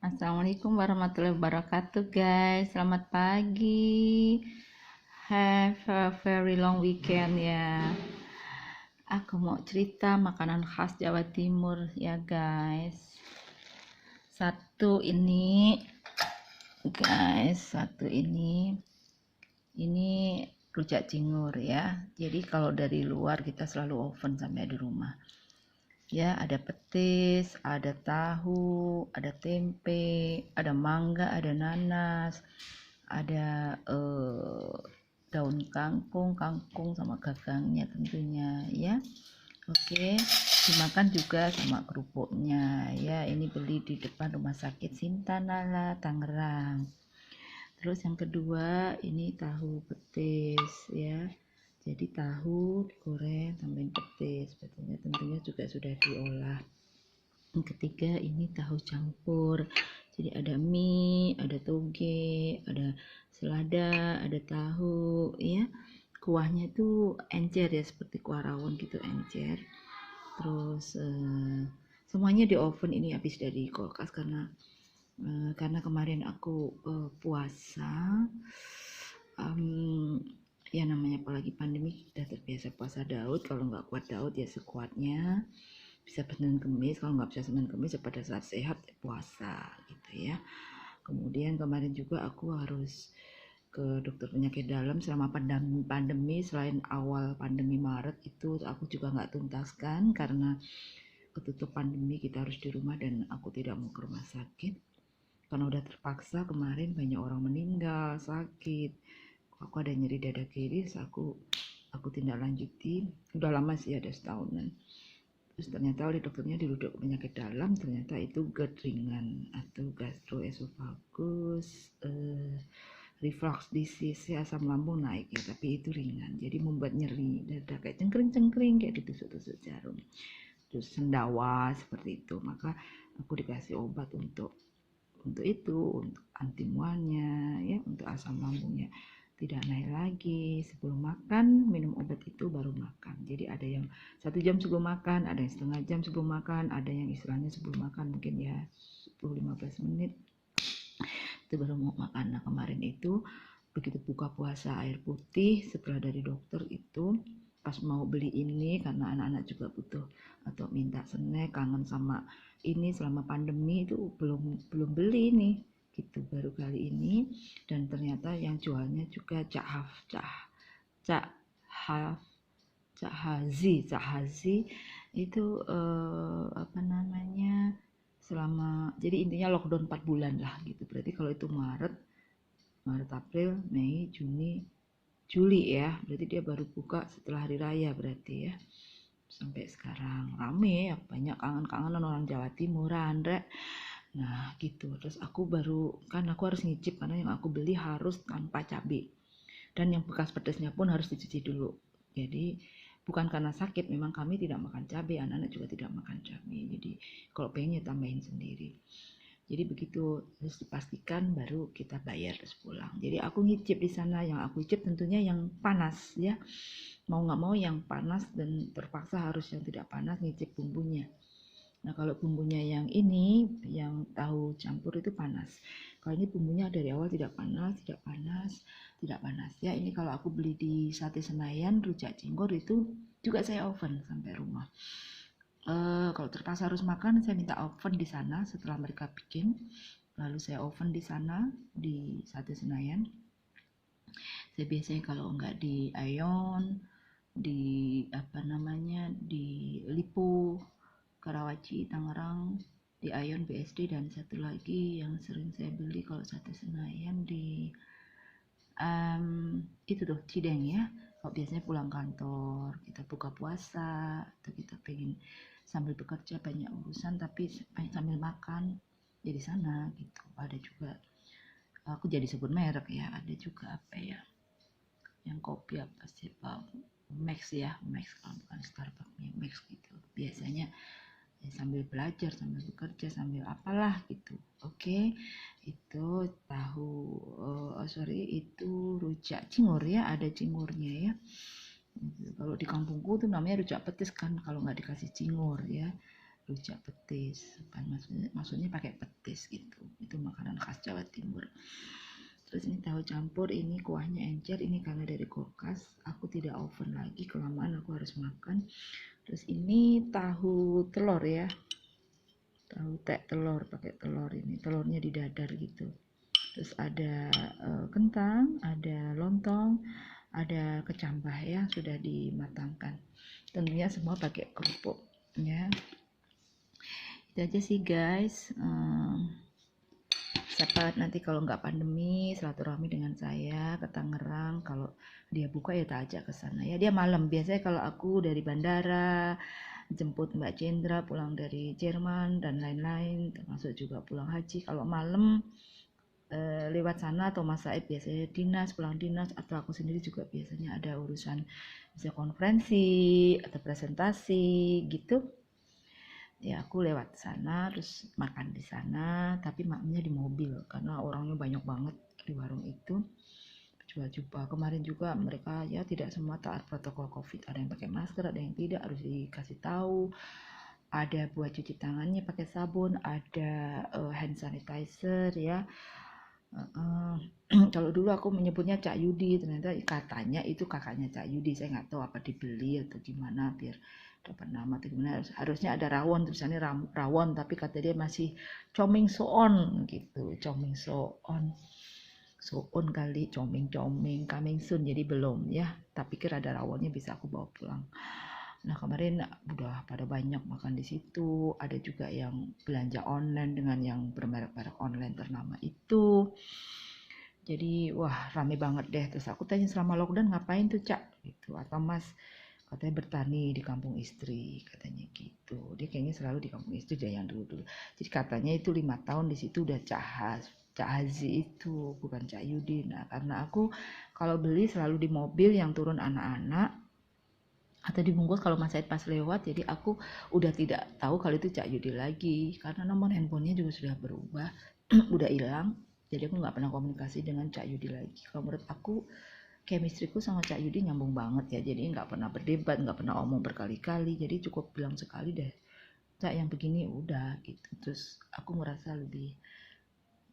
Assalamualaikum warahmatullahi wabarakatuh guys. Selamat pagi. Have a very long weekend ya. Aku mau cerita makanan khas Jawa Timur ya guys. Satu ini guys, ini rujak cingur ya. Jadi kalau dari luar kita selalu oven sampai di rumah. Ya, ada petis, ada tahu, ada tempe, ada mangga, ada nanas, ada daun kangkung sama gagangnya tentunya ya. Oke, dimakan juga sama kerupuknya ya. Ini beli di depan Rumah Sakit Sintanala, Tangerang. Terus yang kedua ini tahu petis ya. Jadi tahu digoreng tambahin petis, tentunya juga sudah diolah. Yang ketiga ini tahu campur. Jadi ada mie, ada toge, ada selada, ada tahu ya. Kuahnya itu encer ya, seperti kuah rawon gitu, encer. Terus semuanya di oven, ini habis dari kulkas karena kemarin aku puasa. Ya namanya apalagi pandemi, kita terbiasa puasa Daud. Kalau nggak kuat Daud ya sekuatnya, bisa Senin Kemis. Kalau nggak bisa Senin Kemis ya pada saat sehat ya puasa gitu ya. Kemudian kemarin juga aku harus ke dokter penyakit dalam selama pandemi. Selain awal pandemi Maret itu aku juga nggak tuntaskan karena ketutup pandemi, kita harus di rumah dan aku tidak mau ke rumah sakit karena udah terpaksa. Kemarin banyak orang meninggal sakit, aku ada nyeri dada kiri, aku tindak lanjuti, udah lama sih, ada setahunan. Terus ternyata oleh dokternya dirujuk ke penyakit dalam, ternyata itu GERD ringan atau gastroesophagus reflux disease ya, asam lambung naik ya, tapi itu ringan. Jadi membuat nyeri dada kayak cengkring-cengkring, kayak ditusuk-tusuk jarum, terus sendawa seperti itu. Maka aku dikasih obat untuk itu, untuk anti mualnya ya, untuk asam lambungnya tidak naik lagi. Sebelum makan minum obat itu baru makan. Jadi ada yang 1 jam sebelum makan, ada yang setengah jam sebelum makan, ada yang istilahnya sebelum makan mungkin ya 10-15 menit itu baru mau makan. Nah kemarin itu begitu buka puasa air putih setelah dari dokter itu, pas mau beli ini karena anak-anak juga butuh atau minta snack, kangen sama ini selama pandemi itu belum beli nih gitu, baru kali ini. Dan ternyata yang jualnya juga Cak Hazi itu apa namanya, selama, jadi intinya lockdown 4 bulan lah gitu. Berarti kalau itu Maret, April, Mei, Juni, Juli ya, berarti dia baru buka setelah hari raya berarti ya. Sampai sekarang rame ya, banyak kangen-kangenan orang Jawa Timuran, Rek. Nah gitu. Terus aku harus ngicip karena yang aku beli harus tanpa cabai, dan yang bekas pedasnya pun harus dicuci dulu. Jadi bukan karena sakit, memang kami tidak makan cabai, anak-anak juga tidak makan cabai. Jadi kalau pengen ya tambahin sendiri. Jadi begitu terus dipastikan baru kita bayar terus pulang. Jadi aku ngicip di sana, yang aku icip tentunya yang panas ya. Mau nggak mau yang panas, dan terpaksa harus yang tidak panas, ngicip bumbunya. Nah kalau bumbunya yang ini, yang tahu campur itu panas. Kalau ini bumbunya dari awal tidak panas ya. Ini kalau aku beli di Sate Senayan, rujak cingur itu juga saya oven sampai rumah. Kalau terpaksa harus makan, saya minta oven di sana setelah mereka bikin, lalu saya oven di sana di Sate Senayan. Saya biasanya kalau enggak di Aeon, di Lipo, Karawaci, Tangerang, di Aeon BSD, dan satu lagi yang sering saya beli kalau Sate Senayan di itu tuh Cideng ya. Kalau biasanya pulang kantor, kita buka puasa, atau kita pengen sambil bekerja banyak urusan tapi sambil makan, jadi sana gitu. Ada juga, aku jadi sebut merek ya, ada juga apa ya, yang kopi apa sih, Max ya, Max, kalau bukan Starbucks ya, Max gitu. Biasanya ya, sambil belajar, sambil bekerja, sambil apalah gitu. Oke, itu tahu, itu rujak cingur ya, ada cingurnya ya. Kalau di kampungku tuh namanya rujak petis kan, kalau nggak dikasih cingur ya, rujak petis kan, maksudnya pakai petis gitu. itu makanan khas Jawa Timur. Terus ini tahu campur, ini kuahnya encer, ini karena dari kulkas, aku tidak oven lagi, kelamaan aku harus makan. Terus ini tahu telur ya, tahu tek telur, pakai telur, ini telurnya didadar gitu. Terus ada kentang, ada lontong, ada kecambah ya, sudah dimatangkan. Tentunya semua pakai kerupuk ya. Itu aja sih guys. Siapa nanti kalau nggak pandemi silaturahmi dengan saya ke Tangerang, kalau dia buka ya tak ajak ke sana ya. Dia malam biasanya, kalau aku dari bandara jemput Mbak Cendra pulang dari Jerman dan lain-lain, termasuk juga pulang haji, kalau malam lewat sana, atau Mas Said biasanya dinas, pulang dinas, atau aku sendiri juga biasanya ada urusan bisa konferensi atau presentasi gitu ya, aku lewat sana terus makan di sana, tapi makannya di mobil karena orangnya banyak banget di warung itu. Coba kemarin juga mereka ya tidak semua taat protokol COVID, ada yang pakai masker, ada yang tidak, harus dikasih tahu. Ada buat cuci tangannya pakai sabun, ada hand sanitizer ya. Kalau dulu aku menyebutnya Cak Yudi, ternyata katanya itu kakaknya Cak Yudi, saya nggak tahu apa dibeli atau gimana biar dapat nama atau gimana. Harusnya ada rawon, tulisannya rawon, tapi kata dia masih coming soon gitu, coming soon, soon kali, coming coming soon, jadi belum ya, tapi kira ada rawonnya bisa aku bawa pulang. Nah kemarin udah pada banyak makan di situ, ada juga yang belanja online dengan yang bermerek-merek online ternama itu. Jadi wah rame banget deh. Terus aku tanya, selama lockdown ngapain tuh Cak gitu, atau Mas, katanya bertani di kampung istri, katanya gitu. Dia kayaknya selalu di kampung istri dia yang dulu. Jadi katanya itu 5 tahun di situ udah Cak Hazi itu, bukan Cak Yudi. Nah karena aku kalau beli selalu di mobil yang turun anak-anak atau dibungkus kalau Mas Said pas lewat, jadi aku udah tidak tahu kalau itu Cak Yudi lagi karena nomor handphonenya juga sudah berubah. Udah hilang, jadi aku nggak pernah komunikasi dengan Cak Yudi lagi. Kalau menurut aku chemistryku sama Cak Yudi nyambung banget ya, jadi nggak pernah berdebat, nggak pernah omong berkali-kali, jadi cukup bilang sekali deh Cak yang begini udah gitu. Terus aku merasa lebih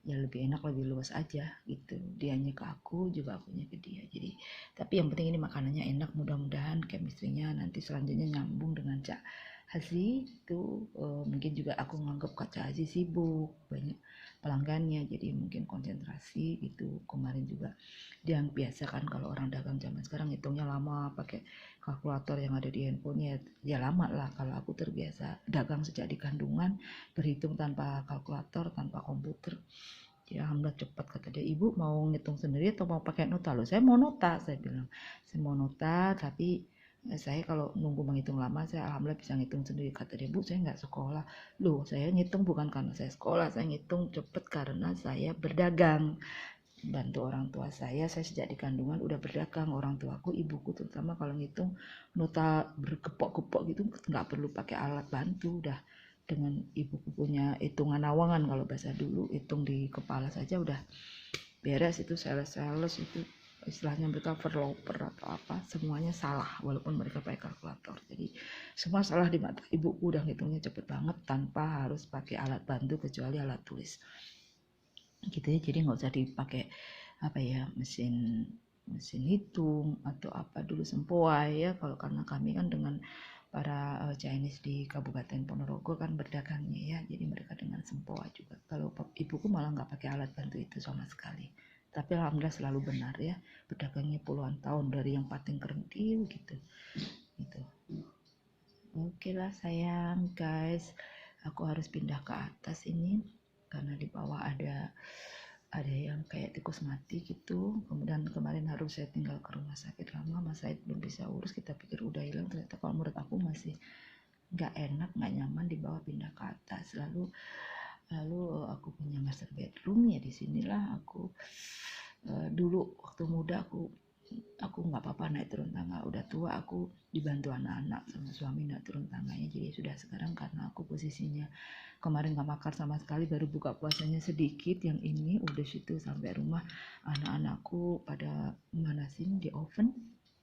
enak, lebih luas aja gitu, dianya ke aku juga akunya ke dia. Jadi tapi yang penting ini makanannya enak, mudah-mudahan chemistry-nya nanti selanjutnya nyambung dengan Cak Hazi itu. Mungkin juga aku nganggap Cak Hazi sibuk, banyak pelanggannya, jadi mungkin konsentrasi gitu. Kemarin juga dia yang biasa kan, kalau orang dagang zaman sekarang hitungnya lama pakai kalkulator yang ada di handphonenya, ya lama lah. Kalau aku terbiasa dagang sejak di kandungan, berhitung tanpa kalkulator, tanpa komputer, ya alhamdulillah cepat. Kata dia, ibu mau ngitung sendiri atau mau pakai nota? Loh saya mau nota, saya bilang saya mau nota, tapi saya kalau nunggu menghitung lama, saya alhamdulillah bisa ngitung sendiri. Kata dia, bu saya nggak sekolah. Loh saya ngitung bukan karena saya sekolah, saya ngitung cepet karena saya berdagang, bantu orang tua saya sejak di kandungan udah berdagang. Orang tuaku, ibuku terutama, kalau ngitung nota bergepok-gepok gitu nggak perlu pakai alat bantu, udah dengan ibuku punya hitungan awangan, kalau bahasa dulu hitung di kepala saja udah beres. Itu sales itu istilahnya mereka overloper atau apa, semuanya salah walaupun mereka pakai kalkulator. Jadi semua salah di mata ibuku, udah ngitungnya cepet banget tanpa harus pakai alat bantu kecuali alat tulis gitu ya. Jadi nggak usah dipakai apa ya, mesin hitung atau apa dulu sempoa ya. Kalau karena kami kan dengan para Chinese di Kabupaten Ponorogo kan berdagangnya ya, jadi mereka dengan sempoa juga. Kalau ibuku malah nggak pakai alat bantu itu sama sekali, tapi alhamdulillah selalu benar ya, berdagangnya puluhan tahun dari yang pating kerdil gitu. Oke lah sayang guys, aku harus pindah ke atas ini karena di bawah ada yang kayak tikus mati gitu. Kemudian kemarin harus saya tinggal ke rumah sakit lama, Mas Said belum bisa urus, kita pikir udah hilang, ternyata kalau menurut aku masih nggak enak, nggak nyaman di bawah, pindah ke atas. Lalu aku punya master bedroom ya, di sinilah aku dulu waktu muda aku nggak apa-apa naik turun tangga, udah tua aku dibantu anak-anak sama suami naik turun tangganya. Jadi sudah sekarang karena aku posisinya kemarin nggak makan sama sekali, baru buka puasanya sedikit, yang ini udah situ sampai rumah anak-anakku pada manasin di oven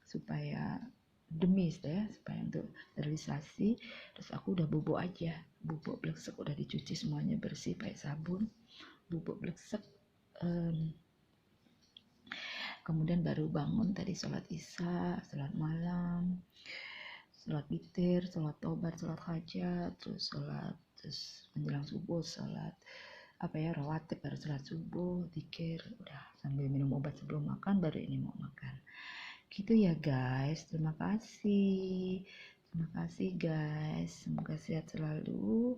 supaya demis ya, supaya untuk sterilisasi. Terus aku udah bubuk aja, bubuk bleksek udah dicuci semuanya bersih pakai sabun, bubuk bleksek. Kemudian baru bangun tadi sholat isya, sholat malam, sholat witir, sholat tobat, sholat hajat, terus menjelang subuh sholat rawatib, baru sholat subuh, zikir, udah sambil minum obat sebelum makan, baru ini mau makan. Gitu ya guys, terima kasih guys, semoga sehat selalu.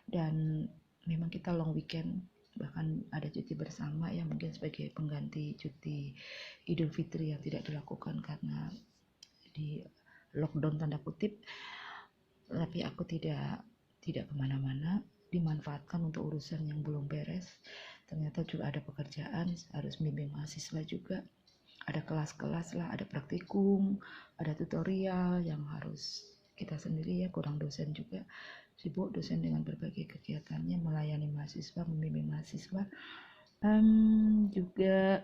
Dan memang kita long weekend, bahkan ada cuti bersama ya, mungkin sebagai pengganti cuti Idul Fitri yang tidak dilakukan karena di lockdown tanda kutip. Tapi aku tidak kemana-mana, dimanfaatkan untuk urusan yang belum beres. Ternyata juga ada pekerjaan, harus bimbing mahasiswa juga, ada kelas-kelas lah, ada praktikum, ada tutorial yang harus kita sendiri ya, kurang dosen juga, sibuk dosen dengan berbagai kegiatannya, melayani mahasiswa, membimbing mahasiswa. Juga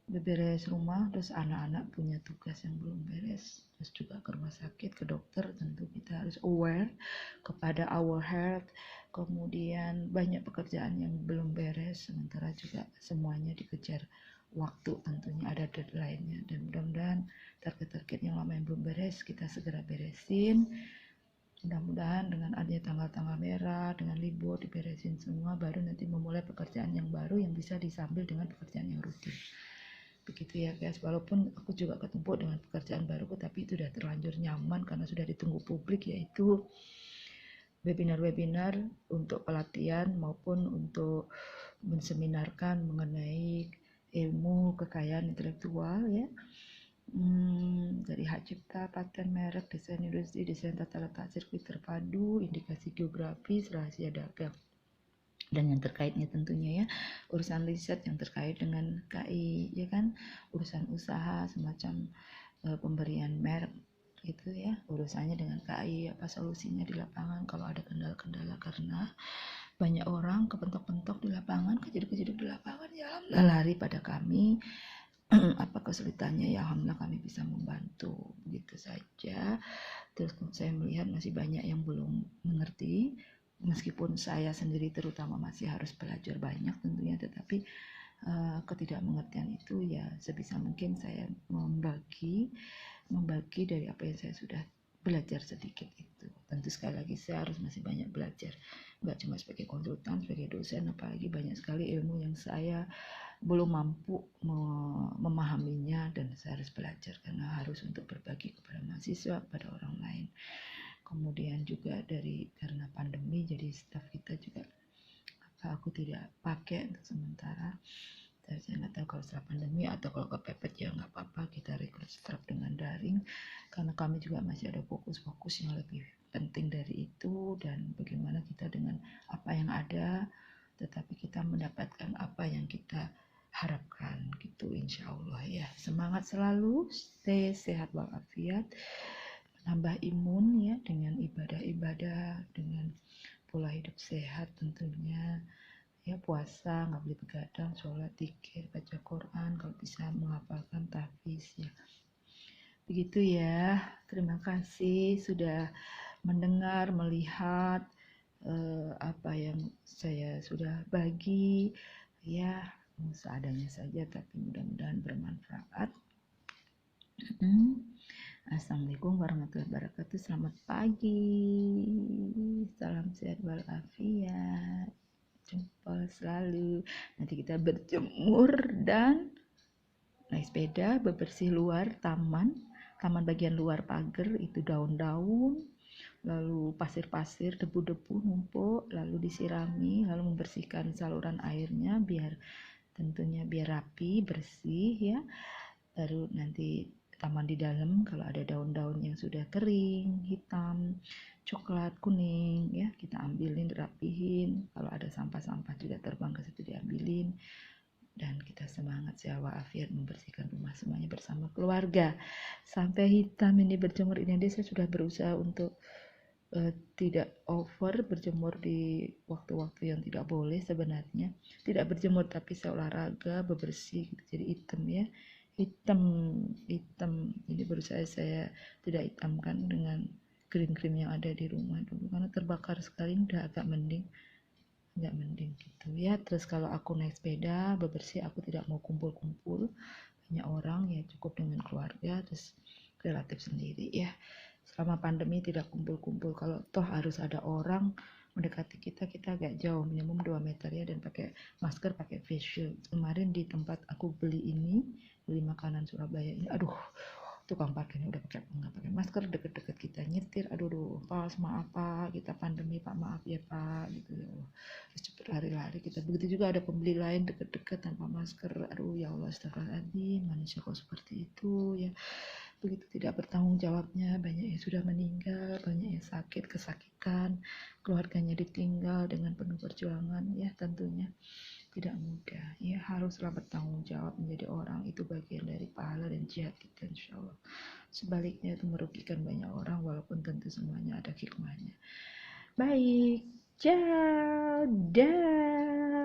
beberes rumah, terus anak-anak punya tugas yang belum beres, terus juga ke rumah sakit, ke dokter. Tentu kita harus aware kepada our health. Kemudian banyak pekerjaan yang belum beres, sementara juga semuanya dikejar waktu, tentunya ada deadline-nya, dan mudah-mudahan target-target yang lama yang belum beres kita segera beresin. Mudah-mudahan dengan adanya tanggal-tanggal merah, dengan libur diberesin semua, baru nanti memulai pekerjaan yang baru yang bisa disambil dengan pekerjaan yang rutin. Begitu ya guys, walaupun aku juga ketumpuk dengan pekerjaan baruku, tapi itu sudah terlanjur nyaman karena sudah ditunggu publik, yaitu webinar-webinar untuk pelatihan maupun untuk menseminarkan mengenai ilmu kekayaan intelektual ya, dari hak cipta, paten, merek, desain industri, desain tata letak sirkuit terpadu, indikasi geografis, rahasia dagang, dan yang terkaitnya tentunya ya, urusan riset yang terkait dengan KI ya kan, urusan usaha semacam pemberian merek gitu ya, urusannya dengan KI, apa solusinya di lapangan kalau ada kendala-kendala, karena banyak orang kepentok-pentok di lapangan, kejeduk-kejeduk di lapangan ya, lari pada kami. Apa kesulitannya ya, alhamdulillah kami bisa membantu, begitu saja. Terus saya melihat masih banyak yang belum mengerti, meskipun saya sendiri terutama masih harus belajar banyak tentunya, tetapi ketidakmengertian itu ya sebisa mungkin saya membagi dari apa yang saya sudah belajar sedikit itu. Tentu sekali lagi saya harus masih banyak belajar, nggak cuma sebagai konsultan, sebagai dosen, apalagi banyak sekali ilmu yang saya belum mampu memahaminya, dan saya harus belajar karena harus untuk berbagi kepada mahasiswa, kepada orang lain. Kemudian juga karena pandemi, jadi staf kita juga aku tidak pakai untuk sementara. Saya nggak tahu kalau setelah pandemi atau kalau kepepet ya nggak apa-apa, kita rekrut staf dengan daring, karena kami juga masih ada fokus-fokus yang lebih penting dari itu, dan bagaimana kita dengan apa yang ada tetapi kita mendapatkan apa yang kita harapkan gitu, insya Allah ya. Semangat selalu, stay sehat walafiat, menambah imun ya dengan ibadah-ibadah, dengan pola hidup sehat tentunya ya, puasa nggak boleh begadang, sholat, zikir, baca Quran, kalau bisa menghafalkan tahfiz ya. Begitu ya, terima kasih sudah mendengar, melihat apa yang saya sudah bagi ya, seadanya saja tapi mudah-mudahan bermanfaat. Assalamualaikum warahmatullahi wabarakatuh. Selamat pagi, salam sehat walafiat, jempol selalu. Nanti kita berjemur dan naik sepeda, bebersih luar taman bagian luar pagar, itu daun-daun, lalu pasir-pasir, debu-debu numpuk, lalu disirami, lalu membersihkan saluran airnya tentunya biar rapi, bersih ya. Baru nanti taman di dalam, kalau ada daun-daun yang sudah kering, hitam, coklat, kuning ya, kita ambilin, rapihin. Kalau ada sampah-sampah juga terbang ke situ diambilin. Dan kita semangat sehat walafiat membersihkan rumah semuanya bersama keluarga. Sampai hitam ini berjemur ini, saya sudah berusaha untuk tidak over berjemur di waktu-waktu yang tidak boleh sebenarnya. Tidak berjemur tapi saya olahraga, bebersih gitu, jadi hitam ya. hitam hitam. Jadi baru saya tidak hitamkan dengan krim-krim yang ada di rumah dulu karena terbakar sekali. Udah agak mending gitu ya. Terus kalau aku naik sepeda bebersih, aku tidak mau kumpul-kumpul banyak orang, ya cukup dengan keluarga terus relatif sendiri ya. Selama pandemi tidak kumpul-kumpul. Kalau toh harus ada orang mendekati kita, kita agak jauh, minimum 2 meter ya, dan pakai masker, pakai face shield. Kemarin di tempat aku beli makanan Surabaya ini, aduh, tukang parkirnya udah nggak pakai masker, deket-deket kita nyetir, aduh pas maaf pak, kita pandemi pak, maaf ya pak, gitu ya Allah. Terus cepet lari-lari kita. Begitu juga ada pembeli lain deket-deket tanpa masker, aduh ya Allah, astagfirullahaladzim, manusia kok seperti itu ya. Begitu tidak bertanggung jawabnya, banyak yang sudah meninggal, banyak yang sakit, kesakitan, keluarganya ditinggal dengan penuh perjuangan ya, tentunya tidak mudah ya. Haruslah bertanggung jawab, menjadi orang itu bagian dari pahala dan jihad kita, insya Allah. Sebaliknya itu merugikan banyak orang, walaupun tentu semuanya ada hikmahnya. Baik, ciao, dah.